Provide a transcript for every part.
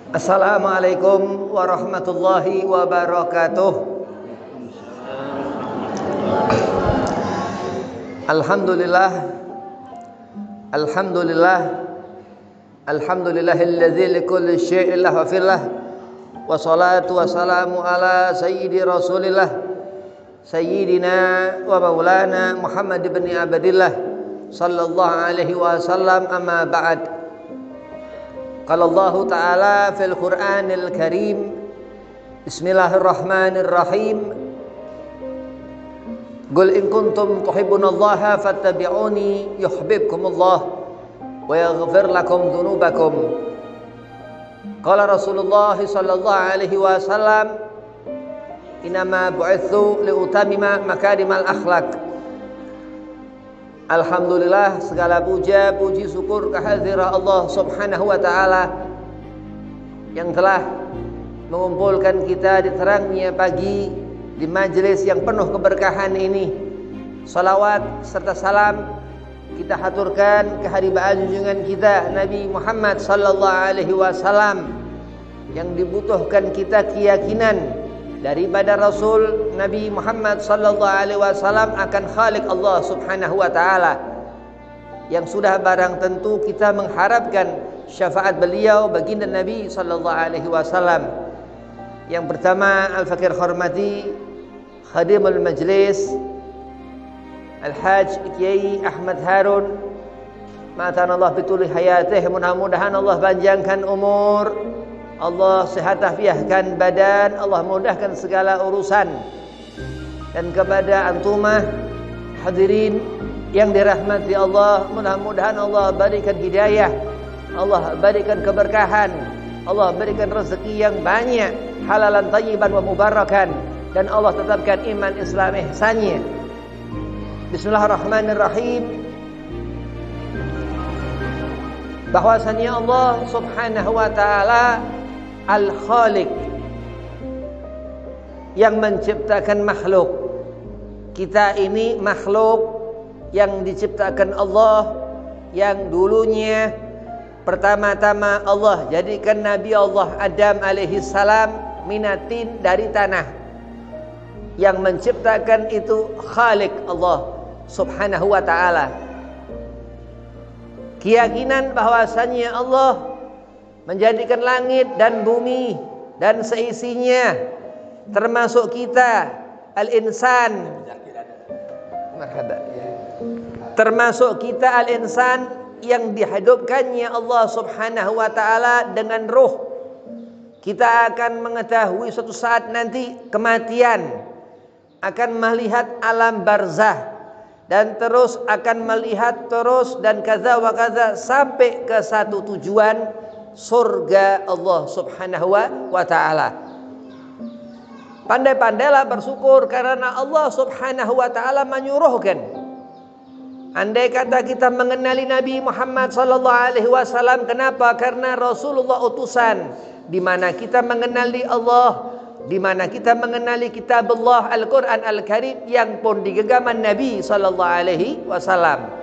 Assalamualaikum warahmatullahi wabarakatuh. Alhamdulillah, Alhamdulillah, Alhamdulillahilladzi likulli syai'in lahu fillah. Wassalatu wassalamu ala sayyidi rasulillah Sayyidina wa maulana Muhammad ibn Abdillah sallallahu alaihi wasallam, amma ba'd. Qala Allah Ta'ala fil Qur'anil Karim, Bismillahirrahmanirrahim. Qul in kuntum tuhibbunallaha fattabi'uni yuhibbukumullah wa yaghfir lakum dzunubakum. Qala Rasulullah sallallahu alaihi wasallam, innama bu'itsu liutamima makarimal akhlaq. Alhamdulillah, segala puja, puji, syukur kehadirat Allah subhanahu wa ta'ala yang telah mengumpulkan kita di terangnya pagi di majelis yang penuh keberkahan ini. Salawat serta salam kita haturkan keharibaan junjungan kita Nabi Muhammad sallallahu alaihi wasallam yang dibutuhkan kita keyakinan daripada Rasul Nabi Muhammad sallallahu alaihi wasallam akan Khalik Allah subhanahu wa ta'ala, yang sudah barang tentu kita mengharapkan syafaat beliau baginda Nabi sallallahu alaihi wasallam. Yang pertama, al-fakir hormati khadimul majlis Al-Hajj Kiai Ahmad Harun, matan Allah bituli hayatih, mudah-mudahan Allah panjangkan umur, Allah sehat afiahkan badan, Allah mudahkan segala urusan. Dan kepada antumah hadirin yang dirahmati Allah, mudah-mudahan Allah berikan hidayah, Allah berikan keberkahan, Allah berikan rezeki yang banyak, halalan tayyiban wa mubarakan, dan Allah tetapkan iman Islam ihsannya. Bismillahirrahmanirrahim. Bahwasanya Allah subhanahu wa ta'ala Al-Khaliq, yang menciptakan makhluk. Kita ini makhluk yang diciptakan Allah, yang dulunya pertama-tama Allah jadikan Nabi Allah Adam alaihi salam minatin, dari tanah. Yang menciptakan itu Khaliq Allah subhanahu wa ta'ala. Keyakinan bahwasanya Allah menjadikan langit dan bumi dan seisinya, termasuk kita al-insan, termasuk kita al-insan yang dihidupkannya Allah subhanahu wa ta'ala dengan ruh. Kita akan mengetahui suatu saat nanti kematian, akan melihat alam barzah, dan terus akan melihat terus dan kaza wa kaza sampai ke satu tujuan, surga Allah subhanahu wa ta'ala. Pandai-pandailah bersyukur karena Allah subhanahu wa ta'ala menyuruhkan. Andai kata kita mengenali Nabi Muhammad sallallahu alaihi wasallam, kenapa? Karena Rasulullah utusan, di mana kita mengenali Allah, di mana kita mengenali kitab Allah Al-Quran Al-Karim yang pun di genggaman Nabi sallallahu alaihi wasallam.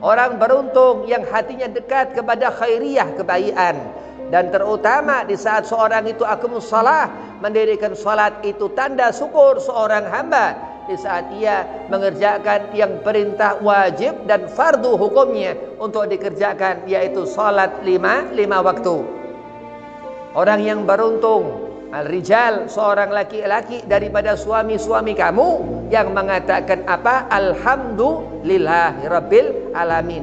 Orang beruntung yang hatinya dekat kepada khairiyah, kebaikan. Dan terutama di saat seorang itu aqimus shalah, mendirikan salat, itu tanda syukur seorang hamba di saat ia mengerjakan yang perintah wajib dan fardu hukumnya untuk dikerjakan, yaitu salat lima waktu. Orang yang beruntung, al-rijal, seorang laki-laki daripada suami-suami kamu yang mengatakan apa? Alhamdulillahi rabbil alamin.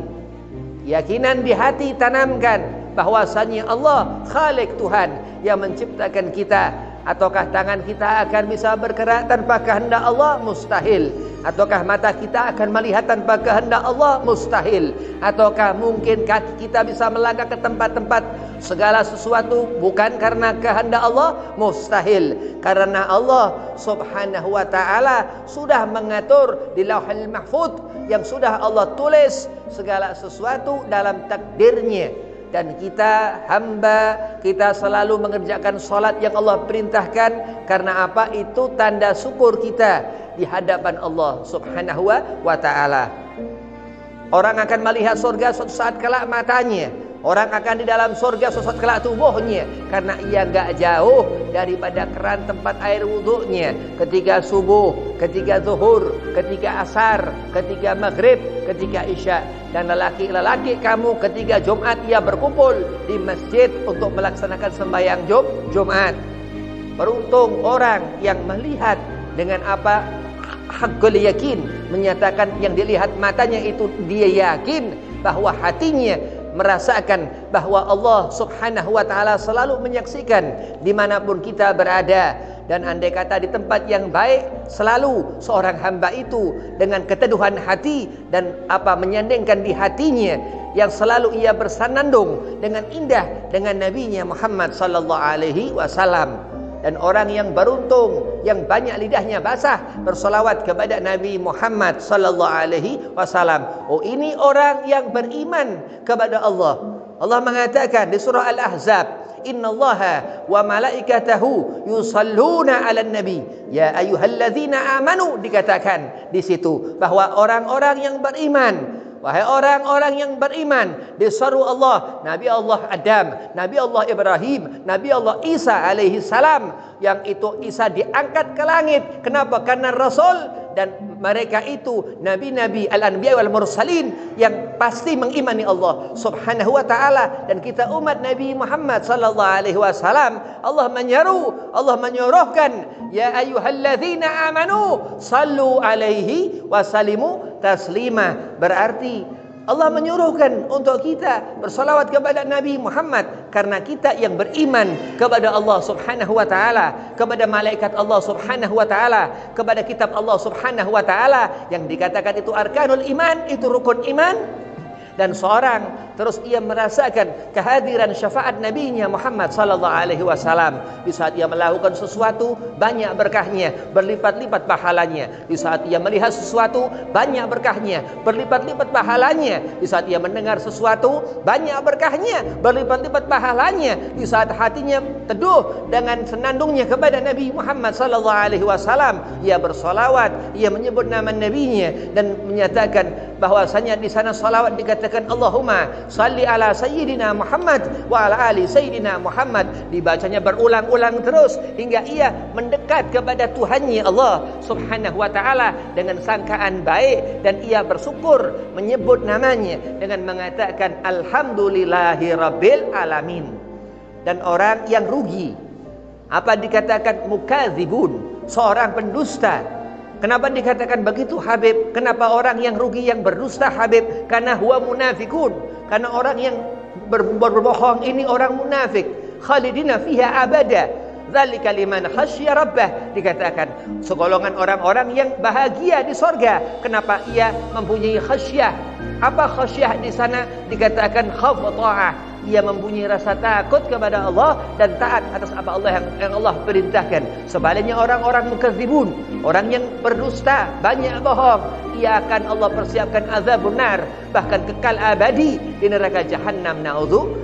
Keyakinan di hati tanamkan bahwasanya Allah Khalik, Tuhan yang menciptakan kita. Ataukah tangan kita akan bisa bergerak tanpa kehendak Allah? Mustahil. Ataukah mata kita akan melihat tanpa kehendak Allah? Mustahil. Ataukah mungkin kaki kita bisa melangkah ke tempat-tempat segala sesuatu bukan karena kehendak Allah? Mustahil. Karena Allah subhanahu wa ta'ala sudah mengatur di Lauhul Mahfuz, yang sudah Allah tulis segala sesuatu dalam takdirnya. Dan kita hamba, kita selalu mengerjakan salat yang Allah perintahkan. Karena apa? Itu tanda syukur kita di hadapan Allah subhanahu wa ta'ala. Orang akan melihat surga suatu saat kelak matanya. Orang akan di dalam surga sosot kelak tubuhnya karena ia enggak jauh daripada keran tempat air wuduknya ketika subuh, ketika zuhur, ketika asar, ketika maghrib, ketika isya. Dan lelaki-lelaki kamu ketika Jumat ia berkumpul di masjid untuk melaksanakan sembahyang Jumat. Beruntung orang yang melihat dengan apa haqqul yakin, menyatakan yang dilihat matanya itu dia yakin bahwa hatinya merasakan bahwa Allah Subhanahu wa taala selalu menyaksikan dimanapun kita berada. Dan andai kata di tempat yang baik, selalu seorang hamba itu dengan keteduhan hati dan apa menyandingkan di hatinya yang selalu ia bersanandung dengan indah dengan nabinya Muhammad sallallahu alaihi wasallam. Dan orang yang beruntung yang banyak lidahnya basah bersolawat kepada Nabi Muhammad sallallahu alaihi wasallam. Oh, ini orang yang beriman kepada Allah. Allah mengatakan di surah Al-Ahzab, innallaha wa malaikatahu yusalluna 'alan nabi ya ayyuhalladzina amanu, dikatakan di situ bahwa orang-orang yang beriman, wahai orang-orang yang beriman, diseru Allah, Nabi Allah Adam, Nabi Allah Ibrahim, Nabi Allah Isa alaihi salam, yang itu Isa diangkat ke langit. Kenapa? Karena Rasul dan mereka itu nabi-nabi al-anbiya wal mursalin yang pasti mengimani Allah Subhanahu wa taala. Dan kita umat Nabi Muhammad sallallahu alaihi wasallam, Allah menyeru, Allah menyuruhkan, ya ayyuhalladzina amanu sallu alaihi wasallimu taslima. Berarti Allah menyuruhkan untuk kita bersalawat kepada Nabi Muhammad karena kita yang beriman kepada Allah Subhanahu wa taala, kepada malaikat Allah Subhanahu wa taala, kepada kitab Allah Subhanahu wa taala yang dikatakan itu arkanul iman, itu rukun iman. Dan seorang terus ia merasakan kehadiran syafaat nabinya Muhammad sallallahu alaihi wasallam. Di saat ia melakukan sesuatu banyak berkahnya, berlipat-lipat pahalanya. Di saat ia melihat sesuatu banyak berkahnya, berlipat-lipat pahalanya. Di saat ia mendengar sesuatu banyak berkahnya, berlipat-lipat pahalanya. Di saat hatinya teduh dengan senandungnya kepada Nabi Muhammad sallallahu alaihi wasallam, ia bersolawat, ia menyebut nama nabinya dan menyatakan bahwasanya di sana salawat dikatakan Allahumma salli ala sayyidina Muhammad wa ala ali sayyidina Muhammad, dibacanya berulang-ulang terus hingga ia mendekat kepada Tuhannya Allah Subhanahu wa taala dengan sangkaan baik, dan ia bersyukur menyebut namanya dengan mengatakan alhamdulillahi rabbil alamin. Dan orang yang rugi, apa dikatakan mukadzibun, seorang pendusta. Kenapa dikatakan begitu Habib? Kenapa orang yang rugi, yang berdusta Habib? Karena huwa munafikun. Karena orang yang berbohong ini orang munafik. Khalidina fiha abada. Dzalika liman khasyya rabbah, dikatakan segolongan orang-orang yang bahagia di sorga. Kenapa? Ia mempunyai khasyah. Apa khasyah di sana? Dikatakan khauf wa ta'ah. Ia mempunyai rasa takut kepada Allah dan taat atas apa Allah yang Allah perintahkan. Sebaliknya orang-orang mukadzibun, orang yang berdusta, banyak bohong, ia akan Allah persiapkan azabun nar, bahkan kekal abadi di neraka jahanam.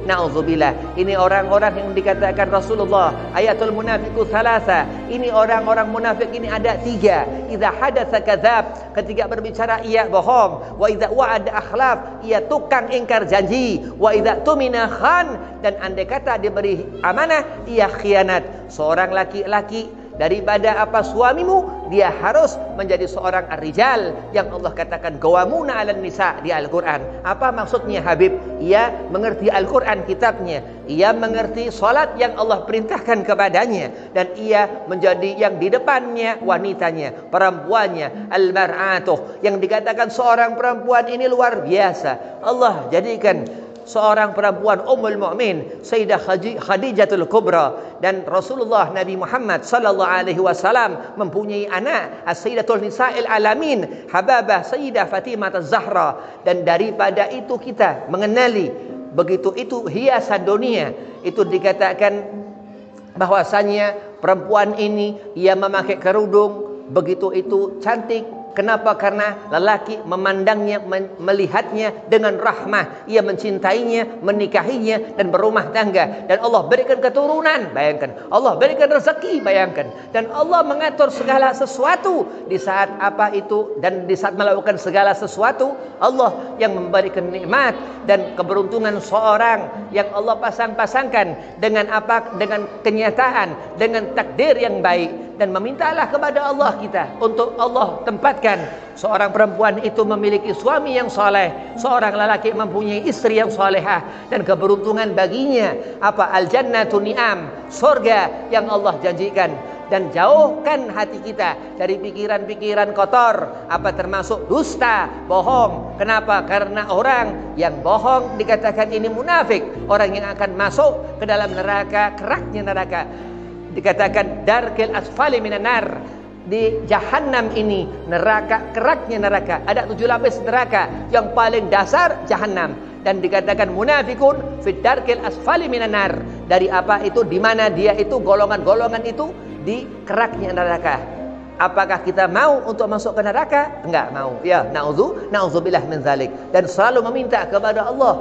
Na'udzubillah. Ini orang-orang yang dikatakan Rasulullah ayatul munafiqu thalatha. Ini orang-orang munafik ini ada 3. Idza hadatsa kadzab, ketika berbicara ia bohong. Wa idza wa'ada akhlaf, ia tukang ingkar janji. Wa idza tumina khan, dan andai kata diberi amanah ia khianat. Seorang laki-laki daripada apa suamimu, dia harus menjadi seorang ar-rijal yang Allah katakan qawwamuna 'alan nisa di Al-Qur'an. Apa maksudnya Habib? Ia mengerti Al-Qur'an kitabnya, ia mengerti salat yang Allah perintahkan kepadanya, dan ia menjadi yang di depannya wanitanya, perempuannya, al-mar'atuh, yang dikatakan seorang perempuan ini luar biasa. Allah jadikan seorang perempuan Ummul Mukmin Sayyidah Khadijatul Kubra, dan Rasulullah Nabi Muhammad sallallahu alaihi wasallam mempunyai anak As-Sayyidatul Nisa'il Alamin Hababah Sayyidah Fatimah Az-Zahra. Dan daripada itu kita mengenali begitu itu hiasan dunia. Itu dikatakan bahwasanya perempuan ini ia memakai kerudung, begitu itu cantik, Kenapa? Karena lelaki memandangnya, melihatnya dengan rahmah. Ia mencintainya, menikahinya, dan berumah tangga. Dan Allah berikan keturunan, bayangkan. Allah berikan rezeki, bayangkan. Dan Allah mengatur segala sesuatu di saat apa itu. Dan di saat melakukan segala sesuatu, Allah yang memberikan nikmat dan keberuntungan seorang yang Allah pasang-pasangkan dengan apa? Dengan kenyataan, dengan takdir yang baik. Dan memintalah kepada Allah kita untuk Allah tempatkan seorang perempuan itu memiliki suami yang soleh, seorang lelaki mempunyai istri yang solehah, dan keberuntungan baginya apa? Al-jannatu ni'am, surga yang Allah janjikan. Dan jauhkan hati kita dari pikiran-pikiran kotor, apa termasuk dusta, bohong. Kenapa? Karena orang yang bohong dikatakan ini munafik, orang yang akan masuk ke dalam neraka, keraknya neraka. Dikatakan darkil asfali minan nar, di jahanam ini neraka, keraknya neraka. Ada 7 lapis neraka, yang paling dasar jahanam. Dan dikatakan munafikun fid darkil asfali minan nar, dari apa itu, di mana dia itu golongan-golongan itu di keraknya neraka. Apakah kita mau untuk masuk ke neraka? Enggak mau. Ya, na'udzubillah min zalik. Dan selalu meminta kepada Allah.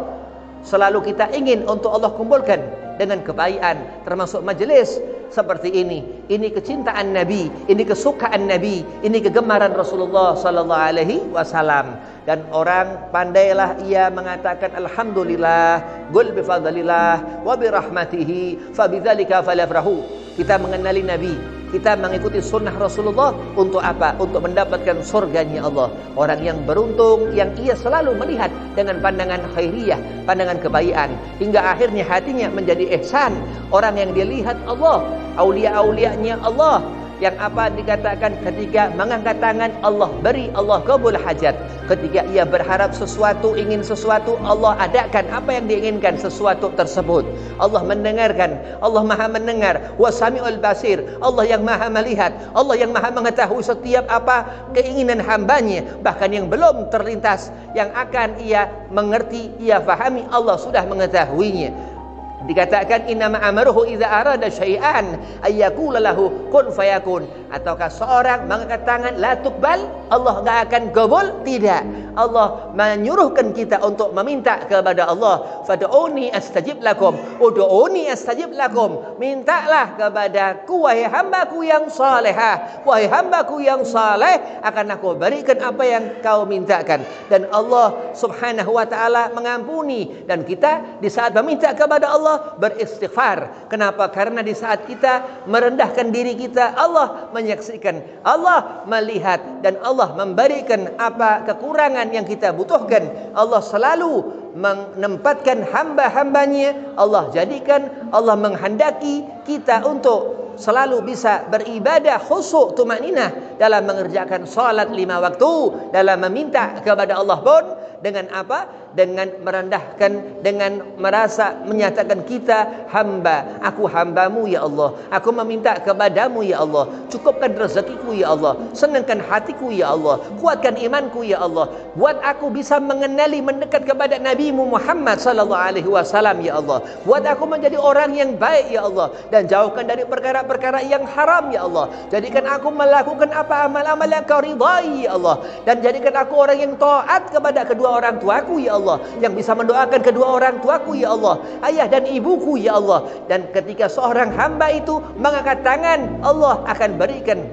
Selalu kita ingin untuk Allah kumpulkan dengan kebaikan, termasuk majelis seperti ini. Ini kecintaan Nabi, ini kesukaan Nabi, ini kegemaran Rasulullah sallallahu alaihi wasallam. Dan orang pandailah ia mengatakan alhamdulillah, qul bi fadlillah wa bi rahmatihi fa bidzalika falyafrahu. Kita mengenali Nabi, kita mengikuti sunnah Rasulullah untuk apa? Untuk mendapatkan surganya Allah. Orang yang beruntung, yang ia selalu melihat dengan pandangan khairiyah, pandangan kebaikan, hingga akhirnya hatinya menjadi ihsan. Orang yang dilihat Allah, aulia-aulianya Allah, yang apa dikatakan ketika mengangkat tangan Allah beri, Allah kabul hajat. Ketika ia berharap sesuatu, ingin sesuatu, Allah adakan apa yang diinginkan sesuatu tersebut. Allah mendengarkan, Allah maha mendengar. Wasami'ul basir, Allah yang maha melihat, Allah yang maha mengetahui setiap apa keinginan hambanya. Bahkan yang belum terlintas, yang akan ia mengerti, ia fahami, Allah sudah mengetahuinya. Dikatakan innama amruhu idza arada syai'an ayyaqula lahu kun fayakun. Ataukah seorang mengangkat tangan la tuqbal, Allah enggak akan kabul? Tidak. Allah menyuruhkan kita untuk meminta kepada Allah, fad'uni astajib lakum, ud'uni astajib lakum. Mintalah kepadaku wahai hambaku yang salehah, wahai hambaku yang saleh, akan aku berikan apa yang kau mintakan. Dan Allah Subhanahu wa taala mengampuni, dan kita di saat meminta kepada Allah beristighfar. Kenapa? Karena di saat kita merendahkan diri kita, Allah menyaksikan, Allah melihat, dan Allah memberikan apa kekurangan yang kita butuhkan. Allah selalu menempatkan hamba-hambanya, Allah jadikan, Allah menghendaki kita untuk selalu bisa beribadah khusyuk tumaninah dalam mengerjakan salat 5 waktu, dalam meminta kepada Allah pun dengan apa? Dengan merendahkan, dengan merasa menyatakan kita hamba. Aku hambamu ya Allah, aku meminta kepadamu ya Allah. Cukupkan rezekiku ya Allah, senangkan hatiku ya Allah, kuatkan imanku ya Allah. Buat aku bisa mengenali, mendekat kepada Nabimu Muhammad sallallahu alaihi wasallam ya Allah. Buat aku menjadi orang yang baik ya Allah, dan jauhkan dari perkara-perkara yang haram ya Allah. Jadikan aku melakukan apa amal-amal yang kau ridai ya Allah, dan jadikan aku orang yang taat kepada kedua orang tuaku ya Allah, yang bisa mendoakan kedua orang tuaku ya Allah, ayah dan ibuku ya Allah. Dan ketika seorang hamba itu mengangkat tangan, Allah akan berikan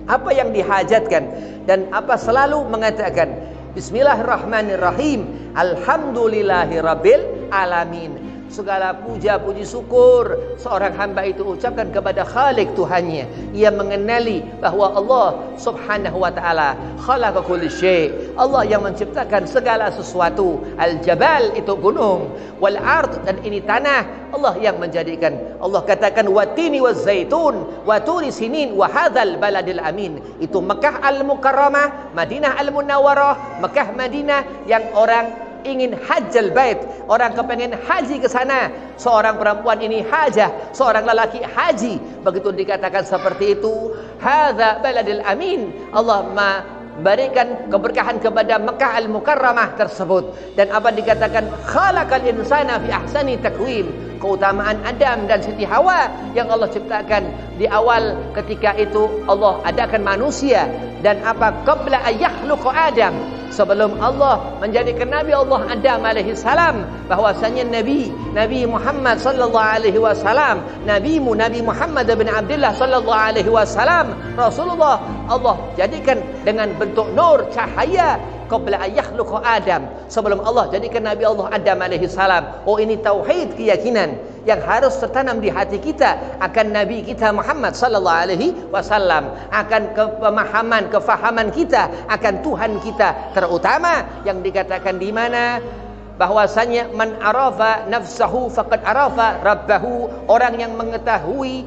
apa yang dihajatkan. Dan apa selalu mengatakan Bismillahirrahmanirrahim, Alhamdulillahirabbil alamin. Segala puja puji syukur seorang hamba itu ucapkan kepada Khalik Tuhannya. Ia mengenali bahwa Allah Subhanahu wa taala khalaqa kulli syai', Allah yang menciptakan segala sesuatu. Al-jabal itu gunung, wal ard, dan ini tanah, Allah yang menjadikan. Allah katakan watini wazaitun wa turi sinin wa hadzal baladil amin. Itu Mekah Al-Mukarramah, Madinah Al-Munawwarah, Mekah Madinah yang orang ingin hajjal bait, orang kepengen haji ke sana. Seorang perempuan ini hajah, seorang lelaki haji. Begitu dikatakan seperti itu, hadza baladil amin, Allah berikan keberkahan kepada Mekah Al-Mukarramah tersebut. Dan apa dikatakan khalaqal insana fi ahsani taqwim, keutamaan Adam dan Siti Hawa yang Allah ciptakan di awal ketika itu Allah adakan manusia. Dan apa qabla ayakhluqa Adam, sebelum Allah menjadikan Nabi Allah Adam alaihi salam, bahwasanya Nabi Muhammad sallallahu alaihi wasallam, Nabi Muhammad bin Abdullah sallallahu alaihi wasallam, Rasulullah Allah jadikan dengan bentuk nur, cahaya qabla ayakhluqa Adam, sebelum Allah jadikan Nabi Allah Adam alaihi salam. Oh, ini tauhid, keyakinan yang harus tertanam di hati kita akan Nabi kita Muhammad sallallahu alaihi wasallam, akan kefahaman kita akan Tuhan kita terutama yang dikatakan di mana bahwasanya man arafa nafsahu faqad arafa rabbahu, orang yang mengetahui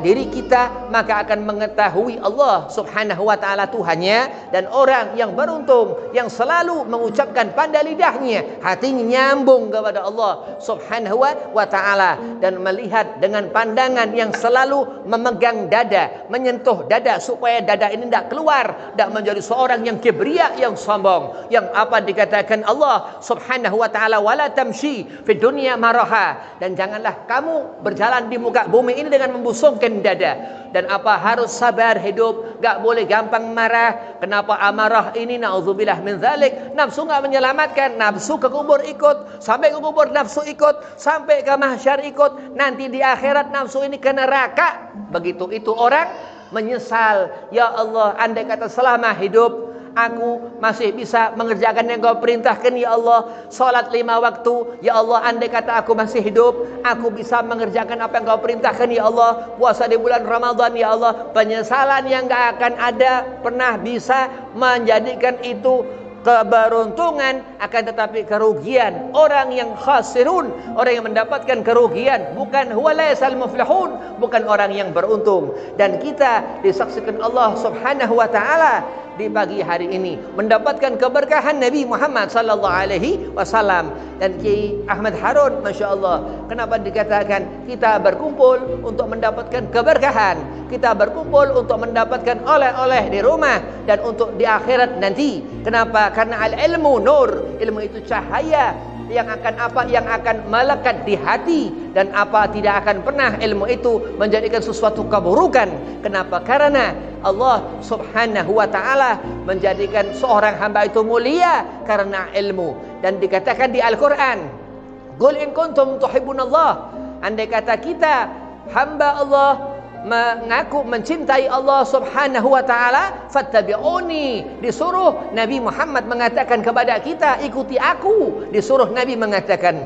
diri kita maka akan mengetahui Allah subhanahu wa ta'ala Tuhannya. Dan orang yang beruntung yang selalu mengucapkan pada lidahnya, hatinya nyambung kepada Allah subhanahu wa ta'ala, dan melihat dengan pandangan yang selalu memegang dada, menyentuh dada supaya dada ini tidak keluar, tidak menjadi seorang yang kibria, yang sombong, yang apa dikatakan Allah subhanahu wa ta'ala wala tamshi fi dunya maraha, dan janganlah kamu berjalan di muka bumi ini dengan membusungkan dada. Dan apa harus sabar hidup, gak boleh gampang marah. Kenapa amarah ini? Na'udzubillah min dzalik. Nafsu gak menyelamatkan, nafsu ke kubur ikut, sampai ke kubur nafsu ikut, sampai ke mahsyar ikut, nanti di akhirat nafsu ini ke neraka. Begitu itu orang menyesal, ya Allah, andai kata selama hidup aku masih bisa mengerjakan yang Kau perintahkan, ya Allah, salat 5 waktu, ya Allah, andai kata aku masih hidup, aku bisa mengerjakan apa yang Kau perintahkan, ya Allah, puasa di bulan Ramadan, ya Allah. Penyesalan yang gak akan ada pernah bisa menjadikan itu keberuntungan, akan tetapi kerugian. Orang yang khasirun, orang yang mendapatkan kerugian, bukan huwa laysal muflihun, bukan orang yang beruntung. Dan kita disaksikan Allah subhanahu wa ta'ala di pagi hari ini mendapatkan keberkahan Nabi Muhammad sallallahu alaihi wasallam. Dan Kiai Ahmad Harun, Masya Allah, kenapa dikatakan kita berkumpul untuk mendapatkan keberkahan, kita berkumpul untuk mendapatkan oleh-oleh di rumah dan untuk di akhirat nanti. Kenapa? Karena al-ilmu nur, ilmu itu cahaya yang akan apa? Yang akan melekat di hati, dan apa tidak akan pernah ilmu itu menjadikan sesuatu keburukan. Kenapa? Karena Allah subhanahu wa ta'ala menjadikan seorang hamba itu mulia karena ilmu. Dan dikatakan di Al-Quran, Qul in kuntum tuhibbunallah, andai kata kita hamba Allah mengaku mencintai Allah subhanahu wa ta'ala, fattabi'uni, disuruh Nabi Muhammad mengatakan kepada kita, ikuti aku. Disuruh Nabi mengatakan,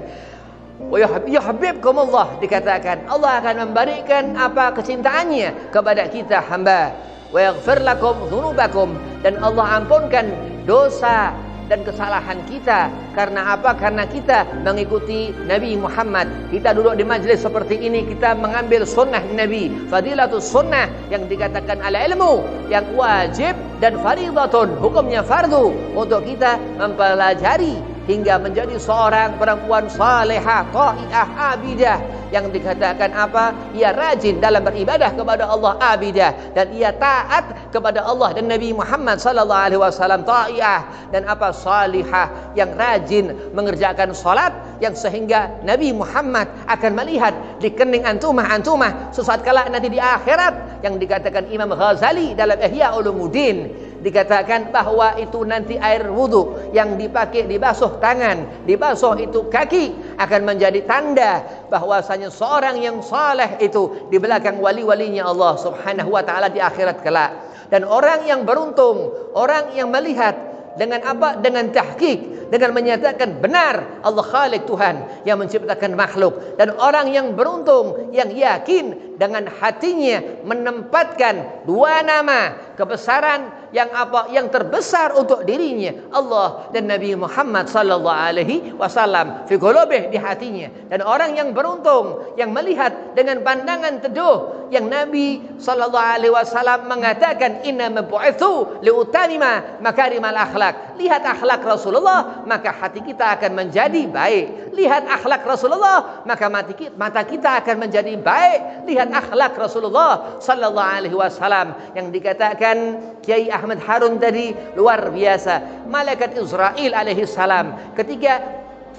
wa yuhibbukumullah, dikatakan Allah akan memberikan apa? Kecintaannya kepada kita hamba. Wa yaghfir lakum dzunubakum, dan Allah ampunkan dosa dan kesalahan kita. Karena apa? Karena kita mengikuti Nabi Muhammad. Kita duduk di majlis seperti ini, kita mengambil sunnah Nabi, fadilatus sunnah, yang dikatakan ala ilmu, yang wajib, dan faridatun, hukumnya fardu, untuk kita mempelajari hingga menjadi seorang perempuan salihah, ta'iah, abidah, yang dikatakan apa? Ia rajin dalam beribadah kepada Allah, abidah, dan ia taat kepada Allah dan Nabi Muhammad sallallahu alaihi wasallam, ta'iah, dan apa? Salihah, yang rajin mengerjakan salat, yang sehingga Nabi Muhammad akan melihat di kening antumah sesaat kala nanti di akhirat, yang dikatakan Imam Ghazali dalam Ihya Ulumuddin, dikatakan bahwa itu nanti air wudhu yang dipakai dibasuh tangan, dibasuh itu kaki, akan menjadi tanda bahwasanya seorang yang saleh itu di belakang wali-walinya Allah subhanahu wa ta'ala di akhirat kelak. Dan orang yang beruntung, orang yang melihat dengan apa? Dengan tahqiq, dengan menyatakan benar Allah Khalik, Tuhan yang menciptakan makhluk. Dan orang yang beruntung, yang yakin dengan hatinya menempatkan dua nama kebesaran yang apa? Yang terbesar untuk dirinya, Allah dan Nabi Muhammad sallallahu alaihi wasallam, fi qulubih, di hatinya. Dan orang yang beruntung yang melihat dengan pandangan teduh yang Nabi sallallahu alaihi wasallam mengatakan, inna mabu'itsu liutamima makarimal akhlak. Lihat akhlak Rasulullah, maka hati kita akan menjadi baik. Lihat akhlak Rasulullah, maka mata kita akan menjadi baik. Lihat meninggalkan akhlak Rasulullah sallallahu alaihi wasallam. Yang dikatakan Kiai Ahmad Harun tadi luar biasa. Malaikat Israel alaihi salam ketika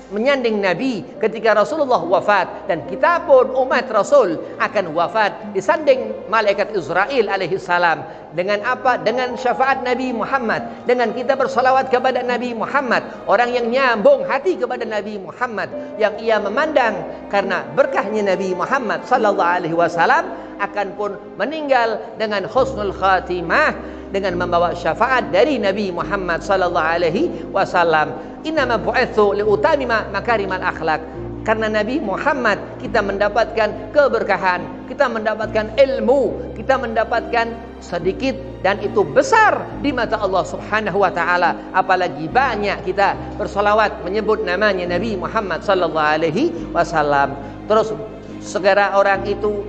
menyanding Nabi ketika Rasulullah wafat, dan kita pun umat Rasul akan wafat disanding malaikat Israel alaihi salam. Dengan apa? Dengan syafaat Nabi Muhammad, dengan kita bersalawat kepada Nabi Muhammad. Orang yang nyambung hati kepada Nabi Muhammad, yang ia memandang karena berkahnya Nabi Muhammad sallallahu alaihi wasallam, akan pun meninggal dengan husnul khatimah, dengan membawa syafaat dari Nabi Muhammad sallallahu alaihi wasallam. Innama bu'itsu liutamima makarimal akhlak. Karena Nabi Muhammad kita mendapatkan keberkahan, kita mendapatkan ilmu, kita mendapatkan sedikit dan itu besar di mata Allah Subhanahu wa taala. Apalagi banyak kita bersolawat menyebut namanya Nabi Muhammad sallallahu alaihi wasallam. Terus segera orang itu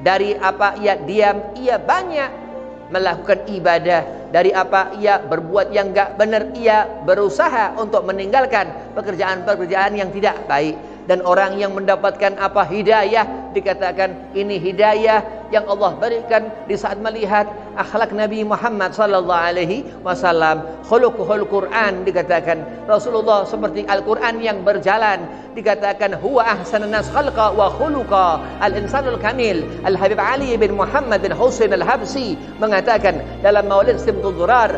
dari apa ia diam, ia banyak melakukan ibadah. Dari apa ia berbuat yang enggak benar, ia berusaha untuk meninggalkan pekerjaan-pekerjaan yang tidak baik. Dan orang yang mendapatkan apa hidayah, dikatakan ini hidayah yang Allah berikan di saat melihat akhlak Nabi Muhammad sallallahu alaihi wasallam. Khuluquhul Quran, dikatakan Rasulullah seperti Al-Quran yang berjalan. Dikatakan huwa ahsanun nas khalqa wa khuluqa, al-insanul kamil. Al-Habib Ali bin Muhammad bin Husain Al-Habsi mengatakan dalam Maulid Simtud Durar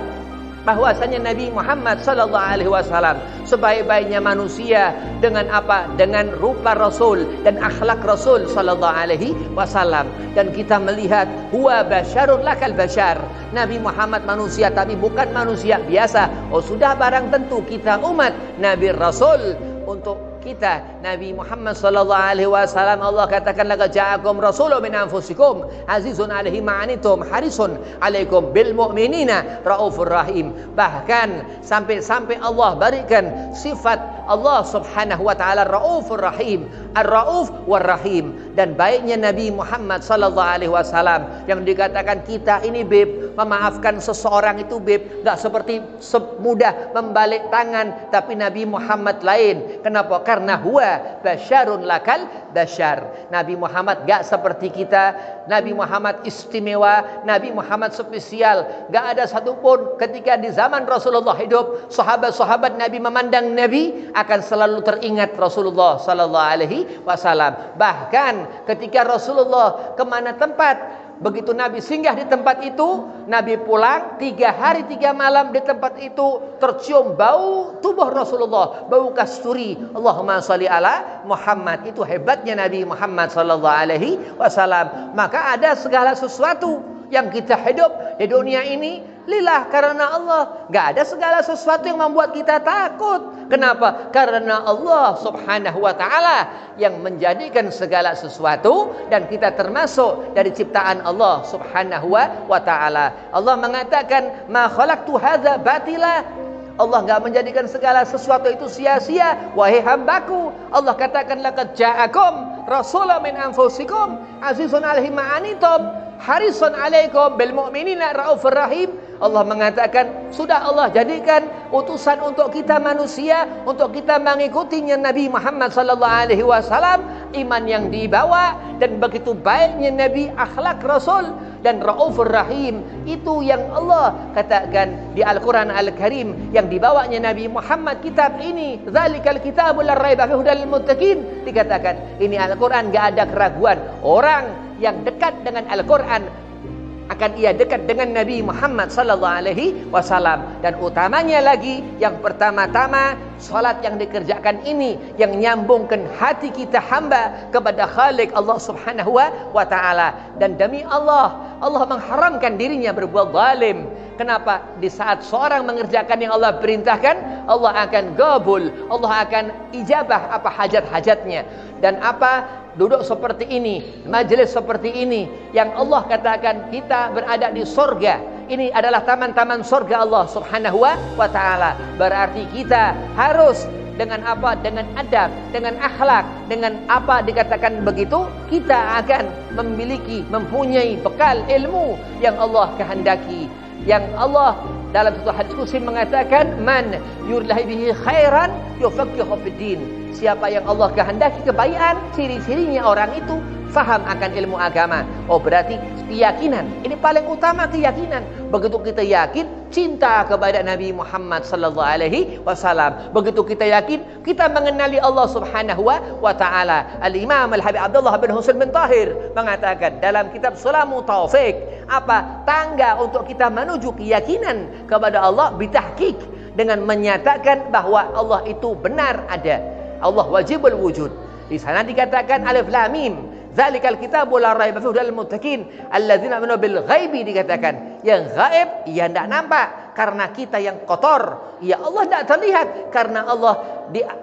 bahwasanya Nabi Muhammad sallallahu alaihi wasallam sebaik-baiknya manusia dengan apa? Dengan rupa Rasul dan akhlak Rasul sallallahu alaihi wasallam. Dan kita melihat huwa basyarun lakal basyar. Nabi Muhammad manusia tapi bukan manusia biasa. Oh sudah barang tentu kita umat Nabi Rasul. Untuk kita Nabi Muhammad sallallahu alaihi wasallam Allah katakan laqad ja'akum rasulun min anfusikum azizun 'alaihi ma 'anittum harisun 'alaikum bil mu'minina raufur rahim. Bahkan sampai Allah berikan sifat Allah Subhanahu wa taala Raufur Rahim, Ar-Rauf war Rahim. Dan baiknya Nabi Muhammad sallallahu alaihi wasallam yang dikatakan kita ini beb, memaafkan seseorang itu beb, enggak seperti semudah membalik tangan, tapi Nabi Muhammad lain. Kenapa? Karena huwa basyarun lakal basyar. Nabi Muhammad enggak seperti kita. Nabi Muhammad istimewa, Nabi Muhammad spesial. Enggak ada satupun ketika di zaman Rasulullah hidup, sahabat-sahabat Nabi memandang Nabi akan selalu teringat Rasulullah sallallahu alaihi wasallam. Bahkan ketika Rasulullah kemana tempat, begitu Nabi singgah di tempat itu, Nabi pulang 3 hari 3 malam di tempat itu, tercium bau tubuh Rasulullah, bau kasturi. Allahumma sholli ala Muhammad. Itu hebatnya Nabi Muhammad sallallahu alaihi wasallam. Maka ada segala sesuatu yang kita hidup di dunia ini lillah, karena Allah. Gak ada segala sesuatu yang membuat kita takut. Kenapa? Karena Allah Subhanahu wa ta'ala yang menjadikan segala sesuatu, dan kita termasuk dari ciptaan Allah Subhanahu wa ta'ala. Allah mengatakan ma khalaqtu hadza batila. Allah enggak menjadikan segala sesuatu itu sia-sia. Wahai hambaku, Allah katakan laqad ja'akum rasulun min anfusikum azizun 'alaihi ma 'anittum harisun 'alaikum bil mu'minina raufur rahim. Allah mengatakan sudah Allah jadikan utusan untuk kita manusia, untuk kita mengikutinya Nabi Muhammad sallallahu alaihi wasallam. Iman yang dibawa dan begitu baiknya Nabi, akhlak Rasul dan raufur rahim, itu yang Allah katakan di Al-Quran Al-Karim yang dibawanya Nabi Muhammad. Kitab ini zalikal kitabul la raiba fihi hudal lil muttaqin, dikatakan ini Al-Quran gak ada keraguan. Orang yang dekat dengan Al-Quran akan ia dekat dengan Nabi Muhammad sallallahu alaihi wasallam. Dan utamanya lagi, yang pertama-tama salat yang dikerjakan ini yang nyambungkan hati kita hamba kepada Khalik Allah Subhanahu wa taala. Dan demi Allah, Allah mengharamkan dirinya berbuat zalim. Kenapa? Di saat seorang mengerjakan yang Allah perintahkan, Allah akan gabul, Allah akan ijabah apa hajat-hajatnya. Dan apa duduk seperti ini, majelis seperti ini, yang Allah katakan kita berada di sorga. Ini adalah taman-taman sorga Allah Subhanahu wa ta'ala. Berarti kita harus dengan apa? Dengan adab, dengan akhlak, dengan apa dikatakan begitu, kita akan mempunyai bekal ilmu yang Allah kehendaki. Yang Allah dalam satu hadis qudsi mengatakan man yuridillahu bihi khairan yufaqihu fid din. Siapa yang Allah kehendaki kebaikan, ciri-cirinya orang itu faham akan ilmu agama. Oh, berarti keyakinan. Ini paling utama, keyakinan. Begitu kita yakin, cinta kepada Nabi Muhammad sallallahu alaihi wasallam. Begitu kita yakin, kita mengenali Allah Subhanahu wa taala. Al-Imam Al-Habib Abdullah bin Husain bin Tahir mengatakan dalam kitab Sulamu Taufik, apa tangga untuk kita menuju keyakinan kepada Allah bitahqiq, dengan menyatakan bahwa Allah itu benar ada. Allah wajibul wujud. Di sana dikatakan alif lam mim, zalikal kitabu la raiba fihi hudal muttaqin alladzina amanu bil ghaibi, dikatakan yang gaib ia tidak nampak karena kita yang kotor, ya Allah tidak terlihat karena Allah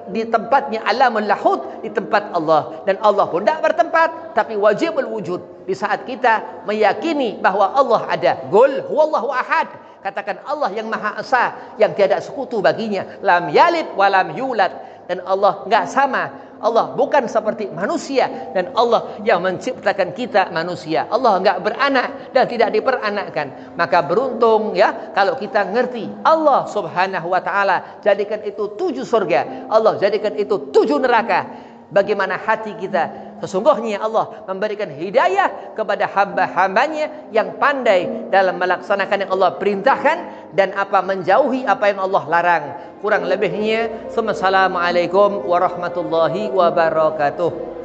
di tempatnya alamul lahud, di tempat Allah, dan Allah pun tidak bertempat, tapi wajibul wujud. Di saat kita meyakini bahwa Allah ada, qul huwallahu ahad, katakan Allah yang Maha Esa, yang tiada sekutu baginya, lam yalid walam yulad, dan Allah enggak sama. Allah bukan seperti manusia, dan Allah yang menciptakan kita manusia. Allah enggak beranak dan tidak diperanakkan. Maka beruntung ya kalau kita ngerti Allah Subhanahu wa taala jadikan itu 7 surga, Allah jadikan itu 7 neraka. Bagaimana hati kita? Sesungguhnya Allah memberikan hidayah kepada hamba-hambanya yang pandai dalam melaksanakan yang Allah perintahkan dan menjauhi apa yang Allah larang. Kurang lebihnya, assalamualaikum warahmatullahi wabarakatuh.